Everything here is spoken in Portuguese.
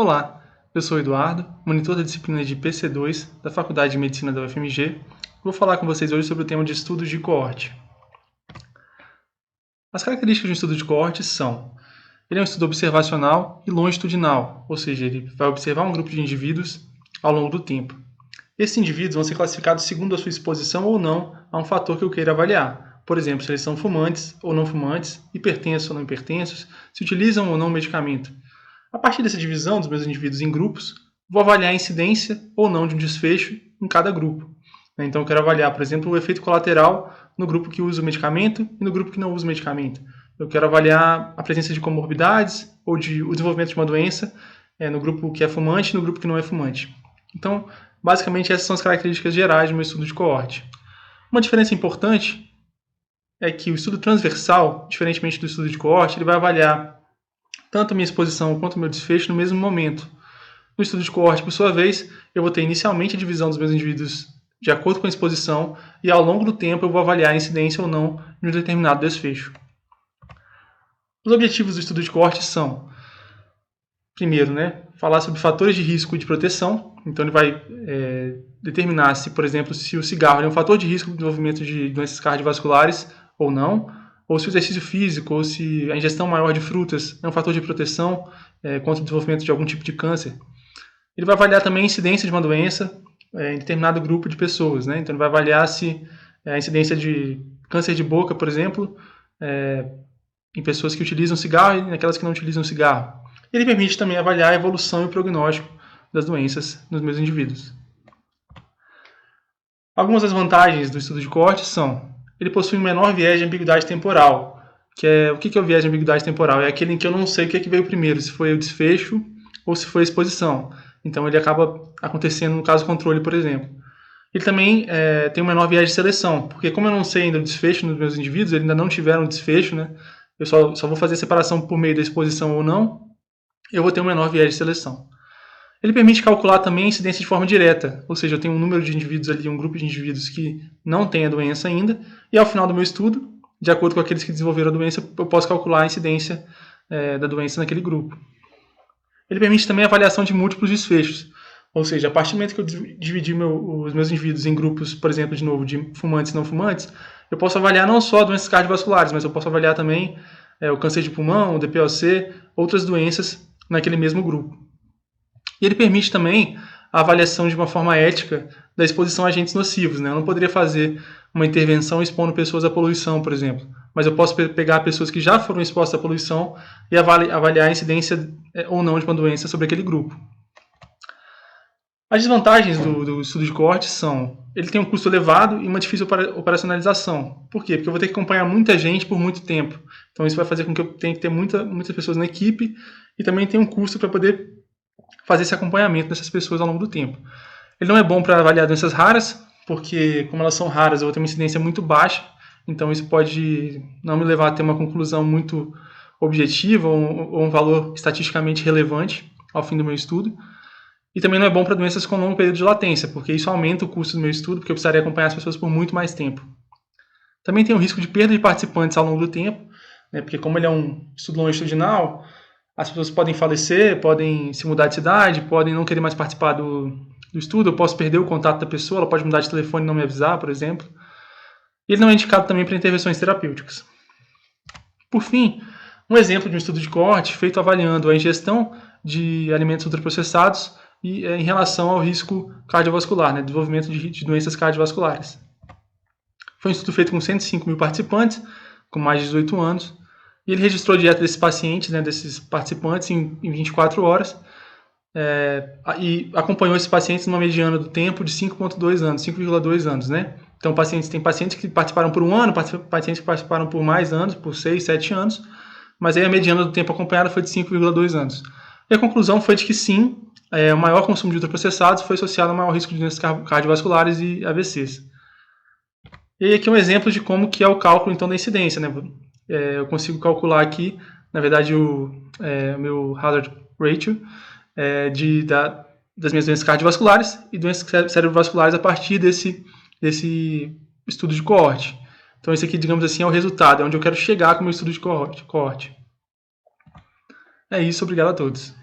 Olá, eu sou o Eduardo, monitor da disciplina de PC2 da Faculdade de Medicina da UFMG. Vou falar com vocês hoje sobre o tema de estudos de coorte. As características de um estudo de coorte são: ele é um estudo observacional e longitudinal, ou seja, ele vai observar um grupo de indivíduos ao longo do tempo. Esses indivíduos vão ser classificados segundo a sua exposição ou não a um fator que eu queira avaliar. Por exemplo, se eles são fumantes ou não fumantes, hipertensos ou não hipertensos, se utilizam ou não medicamento. A partir dessa divisão dos meus indivíduos em grupos, vou avaliar a incidência ou não de um desfecho em cada grupo. Então, eu quero avaliar, por exemplo, o efeito colateral no grupo que usa o medicamento e no grupo que não usa o medicamento. Eu quero avaliar a presença de comorbidades ou o desenvolvimento de uma doença no grupo que é fumante e no grupo que não é fumante. Então, basicamente, essas são as características gerais do meu estudo de coorte. Uma diferença importante é que o estudo transversal, diferentemente do estudo de coorte, ele vai avaliar tanto a minha exposição quanto o meu desfecho no mesmo momento. No estudo de coorte, por sua vez, eu vou ter inicialmente a divisão dos meus indivíduos de acordo com a exposição e ao longo do tempo eu vou avaliar a incidência ou não de um determinado desfecho. Os objetivos do estudo de coorte são, primeiro, falar sobre fatores de risco e de proteção. Então ele vai determinar se, por exemplo, se o cigarro é um fator de risco do desenvolvimento de doenças cardiovasculares ou não, ou se o exercício físico, ou se a ingestão maior de frutas é um fator de proteção contra o desenvolvimento de algum tipo de câncer. Ele vai avaliar também a incidência de uma doença em determinado grupo de pessoas. Então ele vai avaliar se a incidência de câncer de boca, por exemplo, em pessoas que utilizam cigarro e naquelas que não utilizam cigarro. Ele permite também avaliar a evolução e o prognóstico das doenças nos meus indivíduos. Algumas das vantagens do estudo de coorte são: ele possui um menor viés de ambiguidade temporal. O que é o viés de ambiguidade temporal? É aquele em que eu não sei o que é que veio primeiro, se foi o desfecho ou se foi a exposição. Então ele acaba acontecendo no caso controle, por exemplo. Ele também tem um menor viés de seleção, porque como eu não sei ainda o desfecho nos meus indivíduos, eles ainda não tiveram desfecho, eu só vou fazer a separação por meio da exposição ou não, eu vou ter um menor viés de seleção. Ele permite calcular também a incidência de forma direta, ou seja, eu tenho um número de indivíduos ali, um grupo de indivíduos que não tem a doença ainda, e ao final do meu estudo, de acordo com aqueles que desenvolveram a doença, eu posso calcular a incidência da doença naquele grupo. Ele permite também a avaliação de múltiplos desfechos, ou seja, a partir do momento que eu dividir os meus indivíduos em grupos, por exemplo, de novo, de fumantes e não fumantes, eu posso avaliar não só doenças cardiovasculares, mas eu posso avaliar também o câncer de pulmão, o DPLC, outras doenças naquele mesmo grupo. E ele permite também a avaliação de uma forma ética da exposição a agentes nocivos. Eu não poderia fazer uma intervenção expondo pessoas à poluição, por exemplo, mas eu posso pegar pessoas que já foram expostas à poluição e avaliar a incidência ou não de uma doença sobre aquele grupo. As desvantagens do estudo de coorte são: ele tem um custo elevado e uma difícil operacionalização. Por quê? Porque eu vou ter que acompanhar muita gente por muito tempo. Então isso vai fazer com que eu tenha que ter muitas pessoas na equipe e também tem um custo para poder fazer esse acompanhamento dessas pessoas ao longo do tempo. Ele não é bom para avaliar doenças raras, porque como elas são raras, eu vou ter uma incidência muito baixa, então isso pode não me levar a ter uma conclusão muito objetiva ou um valor estatisticamente relevante ao fim do meu estudo. E também não é bom para doenças com longo período de latência, porque isso aumenta o custo do meu estudo, porque eu precisaria acompanhar as pessoas por muito mais tempo. Também tem o risco de perda de participantes ao longo do tempo, porque como ele é um estudo longitudinal, as pessoas podem falecer, podem se mudar de cidade, podem não querer mais participar do estudo, eu posso perder o contato da pessoa, ela pode mudar de telefone e não me avisar, por exemplo. E ele não é indicado também para intervenções terapêuticas. Por fim, um exemplo de um estudo de coorte feito avaliando a ingestão de alimentos ultraprocessados e em relação ao risco cardiovascular, desenvolvimento de doenças cardiovasculares. Foi um estudo feito com 105 mil participantes, com mais de 18 anos, e ele registrou a dieta desses pacientes, desses participantes, em 24 horas, e acompanhou esses pacientes numa mediana do tempo de 5,2 anos, 5,2 anos. Então, tem pacientes que participaram por 1 ano, pacientes que participaram por mais anos, por 6, 7 anos, mas aí a mediana do tempo acompanhado foi de 5,2 anos. E a conclusão foi de que sim, o maior consumo de ultraprocessados foi associado ao maior risco de doenças cardiovasculares e AVCs. E aí aqui é um exemplo de como que é o cálculo então da incidência. Eu consigo calcular aqui, na verdade, o meu hazard ratio das minhas doenças cardiovasculares e doenças cerebrovasculares a partir desse estudo de coorte. Então esse aqui, digamos assim, é o resultado, é onde eu quero chegar com o meu estudo de coorte. É isso, obrigado a todos.